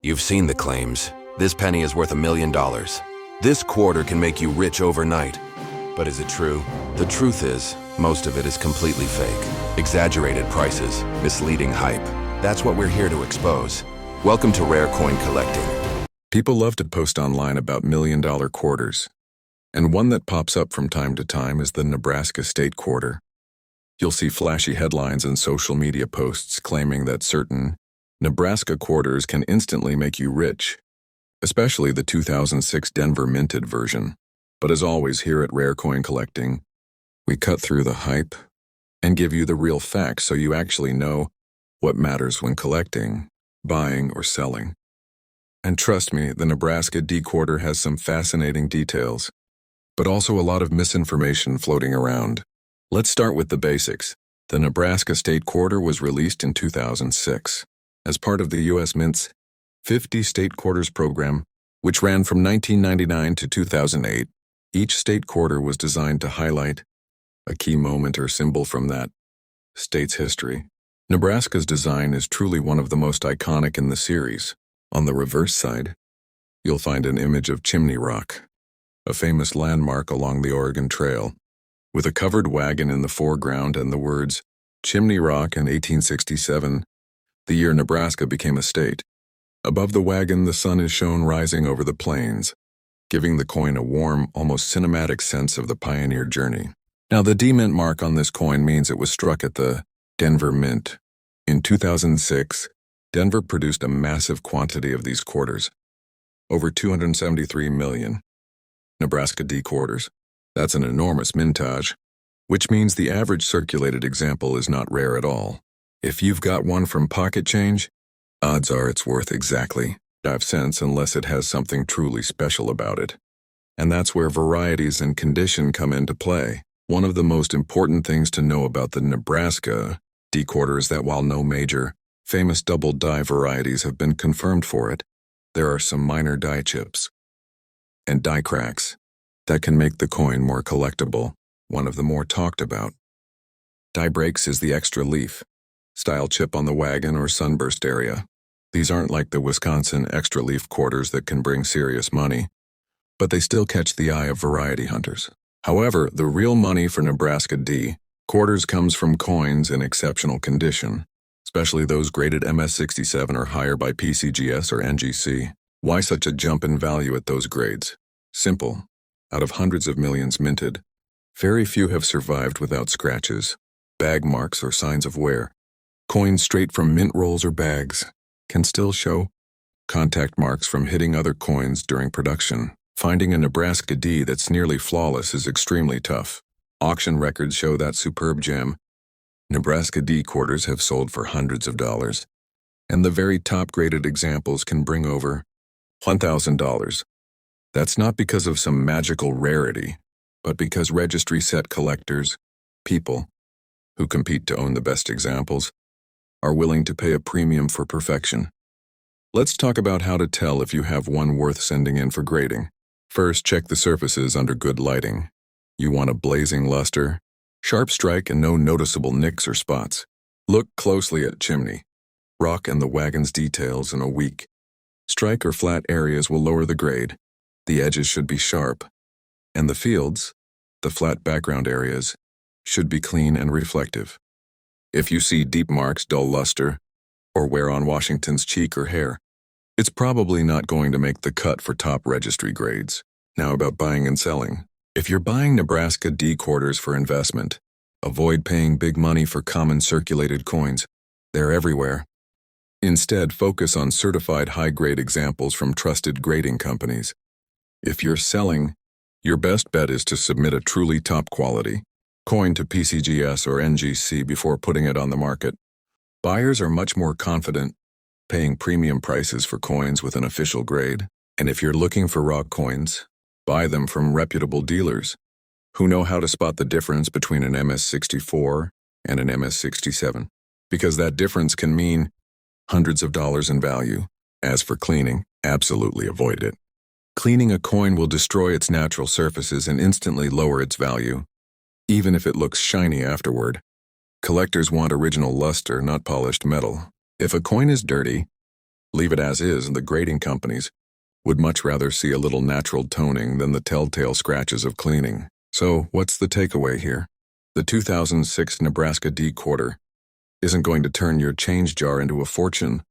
You've seen the claims. This penny is worth $1 million. This quarter can make you rich overnight. But is it true? The truth is, most of it is completely fake. Exaggerated prices, misleading hype. That's what we're here to expose. Welcome to Rare Coin Collecting. People love to post online about million-dollar quarters. And one that pops up from time to time is the Nebraska State Quarter. You'll see flashy headlines and social media posts claiming that certain Nebraska quarters can instantly make you rich, especially the 2006 Denver minted version. But as always here at Rare Coin Collecting, we cut through the hype and give you the real facts so you actually know what matters when collecting, buying, or selling. And trust me, the Nebraska D Quarter has some fascinating details, but also a lot of misinformation floating around. Let's start with the basics. The Nebraska State Quarter was released in 2006 as part of the U.S. Mint's 50 State Quarters program, which ran from 1999 to 2008. Each state quarter was designed to highlight a key moment or symbol from that state's history. Nebraska's design is truly one of the most iconic in the series. On the reverse side, you'll find an image of Chimney Rock, a famous landmark along the Oregon Trail, with a covered wagon in the foreground and the words, Chimney Rock in 1867, the year Nebraska became a state. Above the wagon, the sun is shown rising over the plains, giving the coin a warm, almost cinematic sense of the pioneer journey. Now, the D Mint mark on this coin means it was struck at the Denver Mint. In 2006, Denver produced a massive quantity of these quarters, over 273 million Nebraska D quarters. That's an enormous mintage, which means the average circulated example is not rare at all. If you've got one from Pocket Change, odds are it's worth exactly 5 cents unless it has something truly special about it. And that's where varieties and condition come into play. One of the most important things to know about the Nebraska D Quarter is that while no major, famous double die varieties have been confirmed for it, there are some minor die chips and die cracks that can make the coin more collectible. One of the more talked about die breaks is the extra leaf style chip on the wagon or sunburst area. These aren't like the Wisconsin extra leaf quarters that can bring serious money, but they still catch the eye of variety hunters. However, the real money for Nebraska D quarters comes from coins in exceptional condition, especially those graded MS67 or higher by PCGS or NGC. Why such a jump in value at those grades? Simple. Out of hundreds of millions minted, very few have survived without scratches, bag marks, or signs of wear. Coins straight from mint rolls or bags can still show contact marks from hitting other coins during production. Finding a Nebraska D that's nearly flawless is extremely tough. Auction records show that superb gem. Nebraska D quarters have sold for hundreds of dollars, and the very top-graded examples can bring over $1,000. That's not because of some magical rarity, but because registry-set collectors, people who compete to own the best examples, are willing to pay a premium for perfection. Let's talk about how to tell if you have one worth sending in for grading. First, check the surfaces under good lighting. You want a blazing luster, sharp strike, and no noticeable nicks or spots. Look closely at chimney, rock, and the wagon's details in a weak strike or flat areas will lower the grade. The edges should be sharp, and the fields, the flat background areas, should be clean and reflective. If you see deep marks, dull luster, or wear on Washington's cheek or hair, it's probably not going to make the cut for top registry grades. Now about buying and selling. If you're buying Nebraska D quarters for investment, avoid paying big money for common circulated coins. They're everywhere. Instead, focus on certified high-grade examples from trusted grading companies. If you're selling, your best bet is to submit a truly top-quality coin to PCGS or NGC before putting it on the market. Buyers are much more confident paying premium prices for coins with an official grade. And if you're looking for raw coins, buy them from reputable dealers who know how to spot the difference between an MS64 and an MS67, because that difference can mean hundreds of dollars in value. As for cleaning, absolutely avoid it. Cleaning a coin will destroy its natural surfaces and instantly lower its value, even if it looks shiny afterward. Collectors want original luster, not polished metal. If a coin is dirty, Leave it as is, and the grading companies would much rather see a little natural toning than the telltale scratches of cleaning. So, what's the takeaway here? The 2006 Nebraska D Quarter isn't going to turn your change jar into a fortune,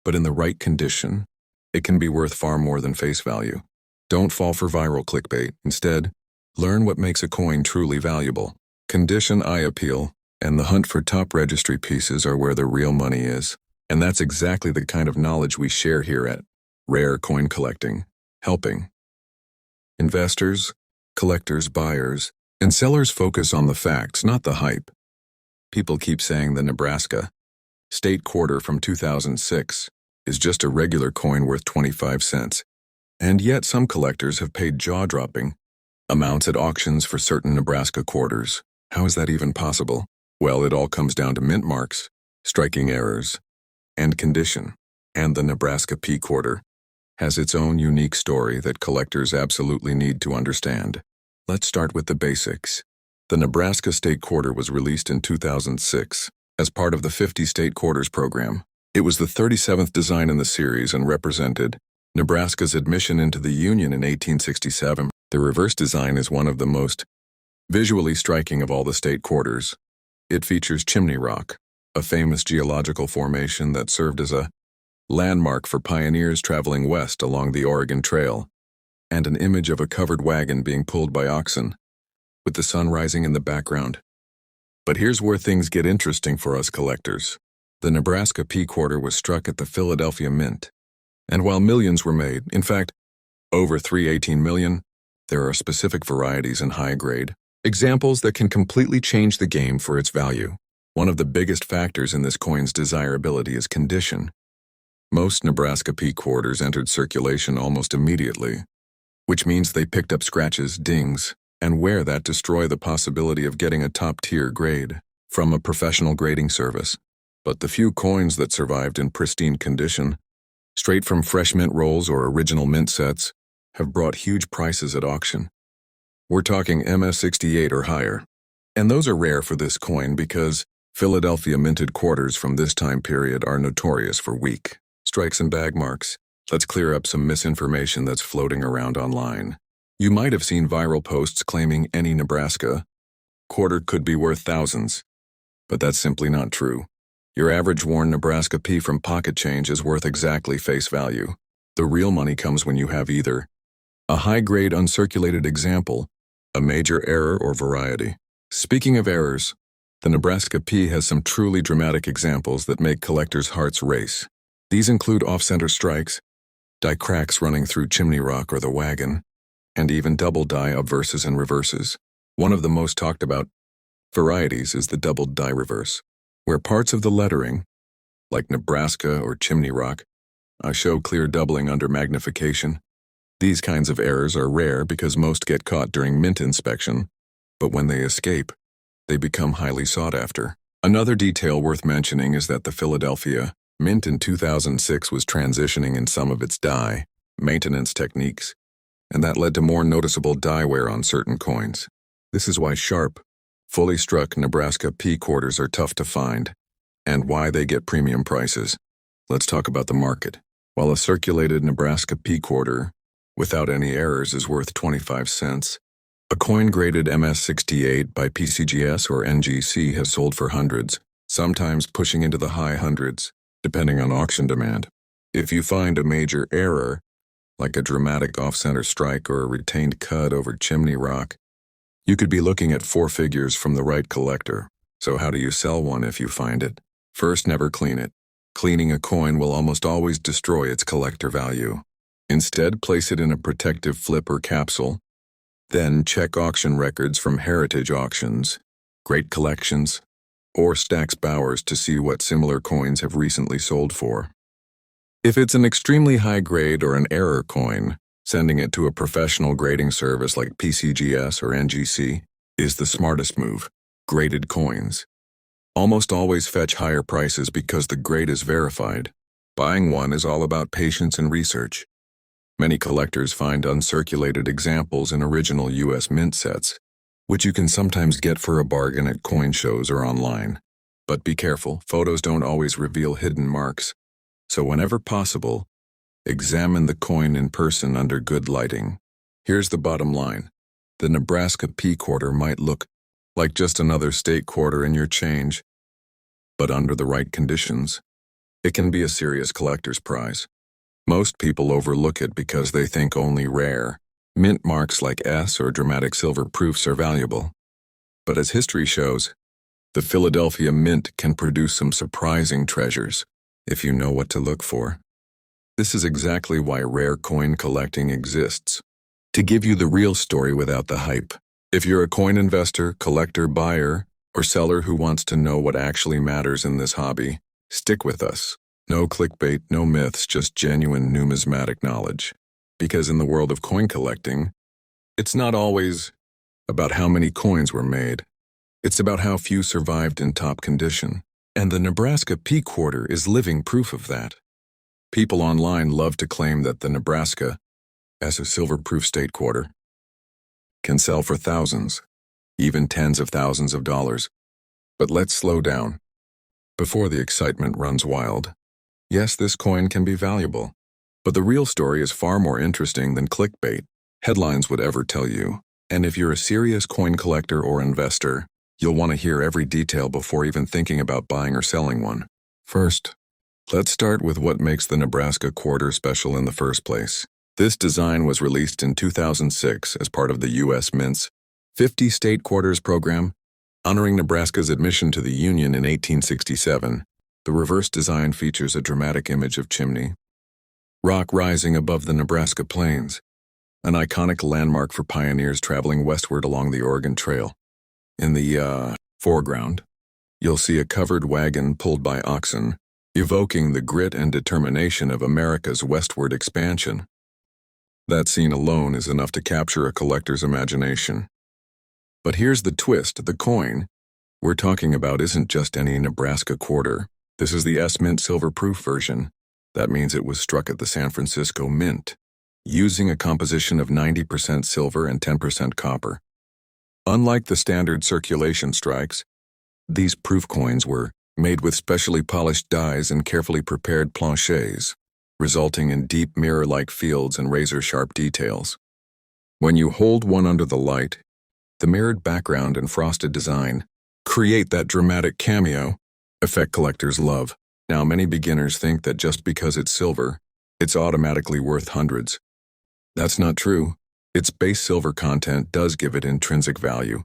but in the right condition, it can be worth far more than face value. Don't fall for viral clickbait. Instead, learn what makes a coin truly valuable. Condition, eye appeal, and the hunt for top registry pieces are where the real money is. And that's exactly the kind of knowledge we share here at Rare Coin Collecting, helping investors, collectors, buyers, and sellers focus on the facts, not the hype. People keep saying the Nebraska State Quarter from 2006 is just a regular coin worth 25 cents. And yet some collectors have paid jaw-dropping amounts at auctions for certain Nebraska quarters. How is that even possible? Well, it all comes down to mint marks, striking errors, and condition. And the Nebraska P Quarter has its own unique story that collectors absolutely need to understand. Let's start with the basics. The Nebraska State Quarter was released in 2006 as part of the 50 State Quarters program. It was the 37th design in the series and represented Nebraska's admission into the Union in 1867. The reverse design is one of the most visually striking of all the state quarters. It features Chimney Rock, a famous geological formation that served as a landmark for pioneers traveling west along the Oregon Trail, and an image of a covered wagon being pulled by oxen, with the sun rising in the background. But here's where things get interesting for us collectors. The Nebraska P Quarter was struck at the Philadelphia Mint. And while millions were made, in fact, over 318 million, there are specific varieties in high grade, examples that can completely change the game for its value. One of the biggest factors in this coin's desirability is condition. Most Nebraska P Quarters entered circulation almost immediately, which means they picked up scratches, dings, and wear that destroy the possibility of getting a top-tier grade from a professional grading service. But the few coins that survived in pristine condition, straight from fresh mint rolls or original mint sets, have brought huge prices at auction. We're talking MS68 or higher. And those are rare for this coin because Philadelphia minted quarters from this time period are notorious for weak strikes and bag marks. Let's clear up some misinformation that's floating around online. You might have seen viral posts claiming any Nebraska quarter could be worth thousands, but that's simply not true. Your average worn Nebraska P from pocket change is worth exactly face value. The real money comes when you have either a high-grade uncirculated example, a major error, or variety. Speaking of errors, the Nebraska P has some truly dramatic examples that make collectors' hearts race. These include off-center strikes, die cracks running through chimney rock or the wagon, and even double die obverses and reverses. One of the most talked about varieties is the doubled die reverse, where parts of the lettering, like Nebraska or chimney rock, show clear doubling under magnification. These kinds of errors are rare because most get caught during mint inspection, but when they escape, they become highly sought after. Another detail worth mentioning is that the Philadelphia Mint in 2006 was transitioning in some of its die maintenance techniques, and that led to more noticeable die wear on certain coins. This is why sharp, fully struck Nebraska P quarters are tough to find, and why they get premium prices. Let's talk about the market. While a circulated Nebraska P quarter without any errors is worth 25 cents, a coin graded MS68 by PCGS or NGC has sold for hundreds, sometimes pushing into the high hundreds, depending on auction demand. If you find a major error, like a dramatic off-center strike or a retained cut over chimney rock, you could be looking at four figures from the right collector. So how do you sell one if you find it? First, never clean it. Cleaning a coin will almost always destroy its collector value. Instead, place it in a protective flip or capsule. Then check auction records from heritage auctions, great collections, or Stack's Bowers to see what similar coins have recently sold for. If it's an extremely high grade or an error coin, sending it to a professional grading service like PCGS or NGC is the smartest move. Graded coins almost always fetch higher prices because the grade is verified. Buying one is all about patience and research. Many collectors find uncirculated examples in original U.S. mint sets, which you can sometimes get for a bargain at coin shows or online. But be careful, photos don't always reveal hidden marks. So whenever possible, examine the coin in person under good lighting. Here's the bottom line. The Nebraska P quarter might look like just another state quarter in your change, but under the right conditions, it can be a serious collector's prize. Most people overlook it because they think only rare, mint marks like S or dramatic silver proofs are valuable. But as history shows, the Philadelphia Mint can produce some surprising treasures if you know what to look for. This is exactly why rare coin collecting exists, to give you the real story without the hype. If you're a coin investor, collector, buyer, or seller who wants to know what actually matters in this hobby, stick with us. No clickbait, no myths, just genuine numismatic knowledge. Because in the world of coin collecting, it's not always about how many coins were made. It's about how few survived in top condition. And the Nebraska P quarter is living proof of that. People online love to claim that the Nebraska, as a silver-proof state quarter, can sell for thousands, even tens of thousands of dollars. But let's slow down before the excitement runs wild. Yes, this coin can be valuable, but the real story is far more interesting than clickbait headlines would ever tell you. And if you're a serious coin collector or investor, you'll want to hear every detail before even thinking about buying or selling one. First, let's start with what makes the Nebraska quarter special in the first place. This design was released in 2006 as part of the U.S. Mint's 50 State Quarters program, honoring Nebraska's admission to the Union in 1867. The reverse design features a dramatic image of chimney rock rising above the Nebraska plains, an iconic landmark for pioneers traveling westward along the Oregon Trail. In the foreground, you'll see a covered wagon pulled by oxen, evoking the grit and determination of America's westward expansion. That scene alone is enough to capture a collector's imagination. But here's the twist: the coin we're talking about isn't just any Nebraska quarter. This is the S-Mint silver-proof version. That means it was struck at the San Francisco Mint, using a composition of 90% silver and 10% copper. Unlike the standard circulation strikes, these proof coins were made with specially polished dies and carefully prepared planchets, resulting in deep mirror-like fields and razor-sharp details. When you hold one under the light, the mirrored background and frosted design create that dramatic cameo effect collectors love. Now, many beginners think that just because it's silver, it's automatically worth hundreds. That's not true. Its base silver content does give it intrinsic value,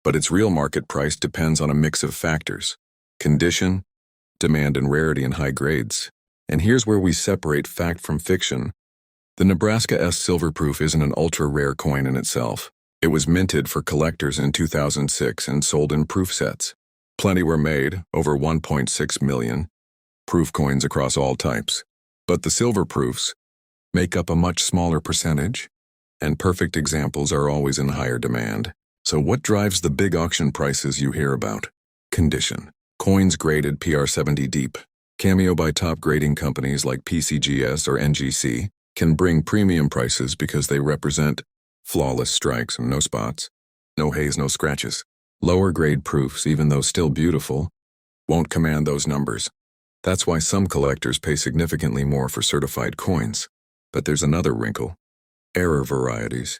but its real market price depends on a mix of factors: condition, demand, and rarity in high grades. And here's where we separate fact from fiction. The Nebraska S Silverproof isn't an ultra-rare coin in itself. It was minted for collectors in 2006 and sold in proof sets. Plenty were made, over 1.6 million, proof coins across all types. But the silver proofs make up a much smaller percentage, and perfect examples are always in higher demand. So what drives the big auction prices you hear about? Condition. Coins graded PR70 deep, cameo by top grading companies like PCGS or NGC, can bring premium prices because they represent flawless strikes and no spots, no haze, no scratches. Lower grade proofs, even though still beautiful, won't command those numbers. That's why some collectors pay significantly more for certified coins. But there's another wrinkle: error varieties.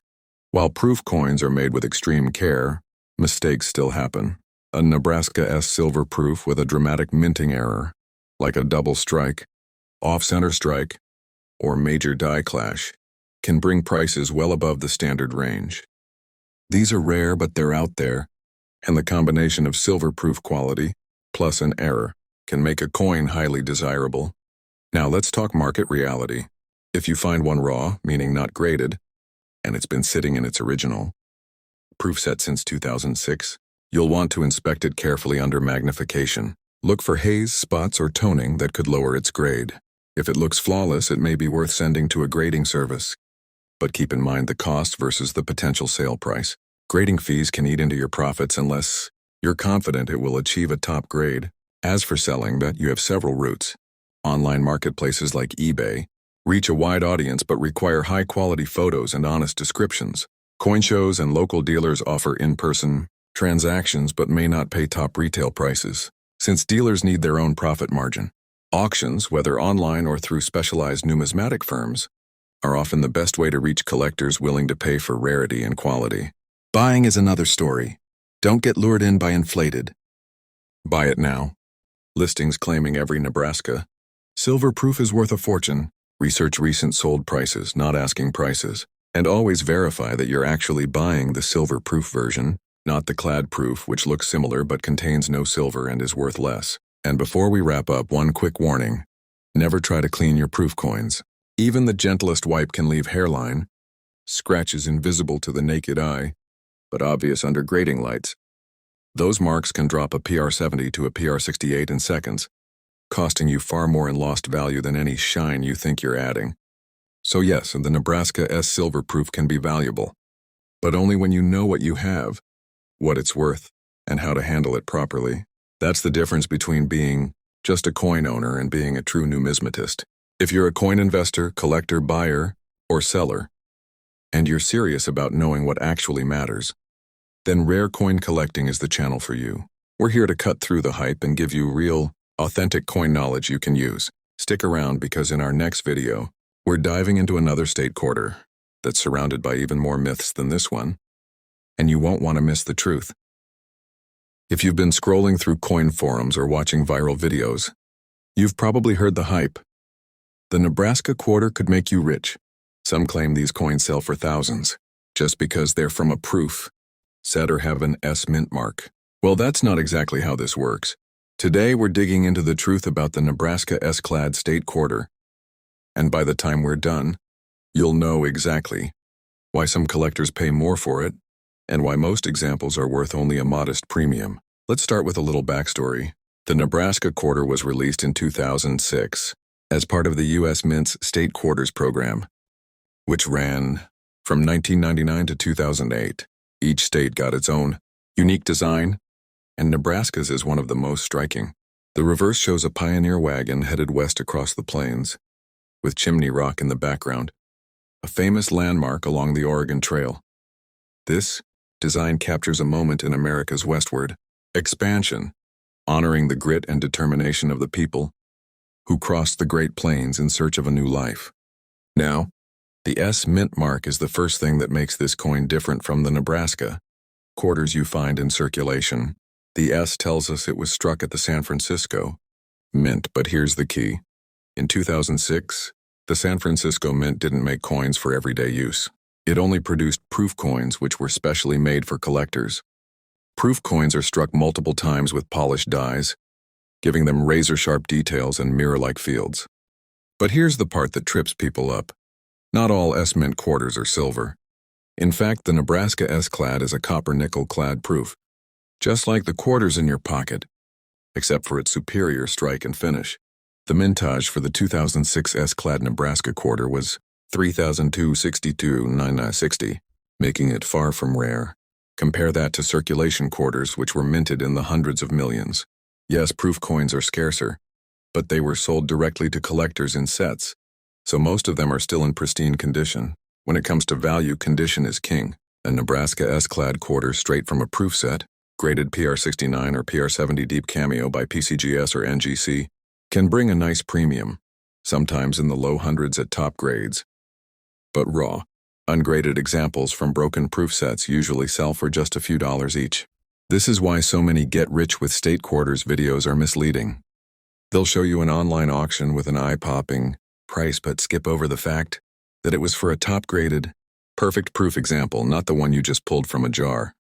While proof coins are made with extreme care, mistakes still happen. A Nebraska S silver proof with a dramatic minting error, like a double strike, off-center strike, or major die clash, can bring prices well above the standard range. These are rare, but they're out there, and the combination of silver-proof quality plus an error can make a coin highly desirable. Now let's talk market reality. If you find one raw, meaning not graded, and it's been sitting in its original proof set since 2006, you'll want to inspect it carefully under magnification. Look for haze, spots, or toning that could lower its grade. If it looks flawless, it may be worth sending to a grading service. But keep in mind the cost versus the potential sale price. Grading fees can eat into your profits unless you're confident it will achieve a top grade. As for selling that, you have several routes. Online marketplaces like eBay reach a wide audience but require high-quality photos and honest descriptions. Coin shows and local dealers offer in-person transactions but may not pay top retail prices, since dealers need their own profit margin. Auctions, whether online or through specialized numismatic firms, are often the best way to reach collectors willing to pay for rarity and quality. Buying is another story. Don't get lured in by inflated. Buy it now. Listings claiming every Nebraska silver proof is worth a fortune. Research recent sold prices, not asking prices. And always verify that you're actually buying the silver proof version, not the clad proof, which looks similar but contains no silver and is worth less. And before we wrap up, one quick warning. Never try to clean your proof coins. Even the gentlest wipe can leave hairline, scratches invisible to the naked eye, but obvious under grading lights. Those marks can drop a PR70 to a PR68 in seconds, costing you far more in lost value than any shine you think you're adding. So yes, the Nebraska S silver proof can be valuable, but only when you know what you have, what it's worth, and how to handle it properly. That's the difference between being just a coin owner and being a true numismatist. If you're a coin investor, collector, buyer, or seller, and you're serious about knowing what actually matters, then rare coin collecting is the channel for you. We're here to cut through the hype and give you real, authentic coin knowledge you can use. Stick around because in our next video, we're diving into another state quarter that's surrounded by even more myths than this one, and you won't want to miss the truth. If you've been scrolling through coin forums or watching viral videos, you've probably heard the hype. The Nebraska Quarter could make you rich. Some claim these coins sell for thousands, just because they're from a proof set or have an S mint mark. Well, that's not exactly how this works. Today, we're digging into the truth about the Nebraska S-clad State Quarter. And by the time we're done, you'll know exactly why some collectors pay more for it, and why most examples are worth only a modest premium. Let's start with a little backstory. The Nebraska Quarter was released in 2006 as part of the U.S. Mint's State Quarters program, which ran from 1999 to 2008. Each state got its own unique design, and Nebraska's is one of the most striking. The reverse shows a pioneer wagon headed west across the plains, with Chimney Rock in the background, a famous landmark along the Oregon Trail. This design captures a moment in America's westward expansion, honoring the grit and determination of the people who crossed the Great Plains in search of a new life. Now, the S mint mark is the first thing that makes this coin different from the Nebraska quarters you find in circulation. The S tells us it was struck at the San Francisco Mint, but here's the key. In 2006, the San Francisco Mint didn't make coins for everyday use. It only produced proof coins, which were specially made for collectors. Proof coins are struck multiple times with polished dies, giving them razor-sharp details and mirror-like fields. But here's the part that trips people up. Not all S-Mint quarters are silver. In fact, the Nebraska S-clad is a copper-nickel clad proof, just like the quarters in your pocket, except for its superior strike and finish. The mintage for the 2006 S-clad Nebraska quarter was 3,262.9960, making it far from rare. Compare that to circulation quarters, which were minted in the hundreds of millions. Yes, proof coins are scarcer, but they were sold directly to collectors in sets, so most of them are still in pristine condition. When it comes to value, condition is king. A Nebraska S-clad quarter straight from a proof set, graded PR69 or PR70 deep cameo by PCGS or NGC, can bring a nice premium, sometimes in the low hundreds at top grades. But raw, ungraded examples from broken proof sets usually sell for just a few dollars each. This is why so many get-rich-with state quarters videos are misleading. They'll show you an online auction with an eye-popping price but skip over the fact that it was for a top-graded, perfect proof example, not the one you just pulled from a jar.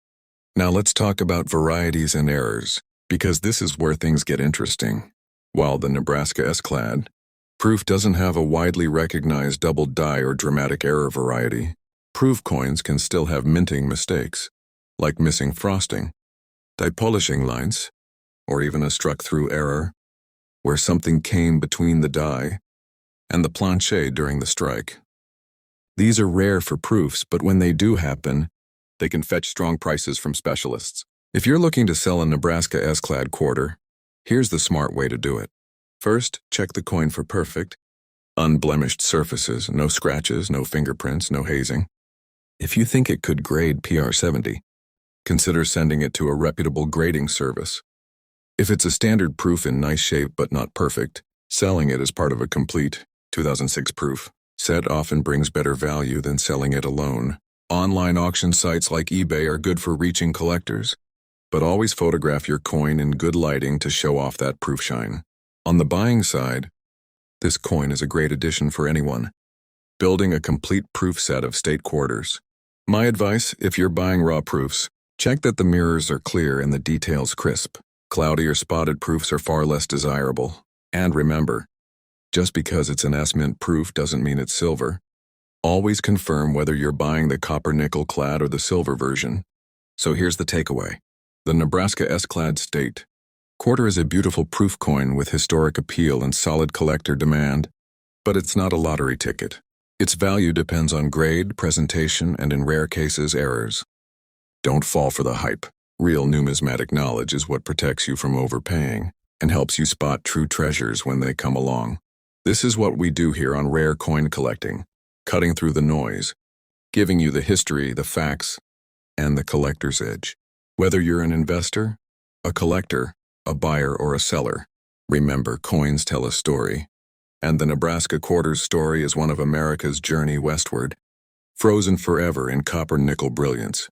Now let's talk about varieties and errors, because this is where things get interesting. While the Nebraska S-clad proof doesn't have a widely recognized double die or dramatic error variety, proof coins can still have minting mistakes, like missing frosting, die polishing lines, or even a struck-through error, where something came between the die and the planche during the strike. These are rare for proofs, but when they do happen, they can fetch strong prices from specialists. If you're looking to sell a Nebraska S-clad quarter, here's the smart way to do it. First, check the coin for perfect, unblemished surfaces, no scratches, no fingerprints, no hazing. If you think it could grade PR70, consider sending it to a reputable grading service. If it's a standard proof in nice shape but not perfect, Selling it as part of a complete 2006 proof set often brings better value than selling it alone. Online auction sites like eBay are good for reaching collectors, but always photograph your coin in good lighting to show off that proof shine. On the buying side, this coin is a great addition for anyone building a complete proof set of state quarters. My advice, if you're buying raw proofs, check that the mirrors are clear and the details crisp. Cloudy or spotted proofs are far less desirable. And remember, just because it's an S-mint proof doesn't mean it's silver. Always confirm whether you're buying the copper nickel clad or the silver version. So here's the takeaway. The Nebraska S-clad State Quarter is a beautiful proof coin with historic appeal and solid collector demand, but it's not a lottery ticket. Its value depends on grade, presentation, and in rare cases, errors. Don't fall for the hype. Real numismatic knowledge is what protects you from overpaying and helps you spot true treasures when they come along. This is what we do here on Rare Coin Collecting, cutting through the noise, giving you the history, the facts, and the collector's edge. Whether you're an investor, a collector, a buyer, or a seller, remember, coins tell a story. And the Nebraska Quarter's story is one of America's journey westward, frozen forever in copper-nickel brilliance.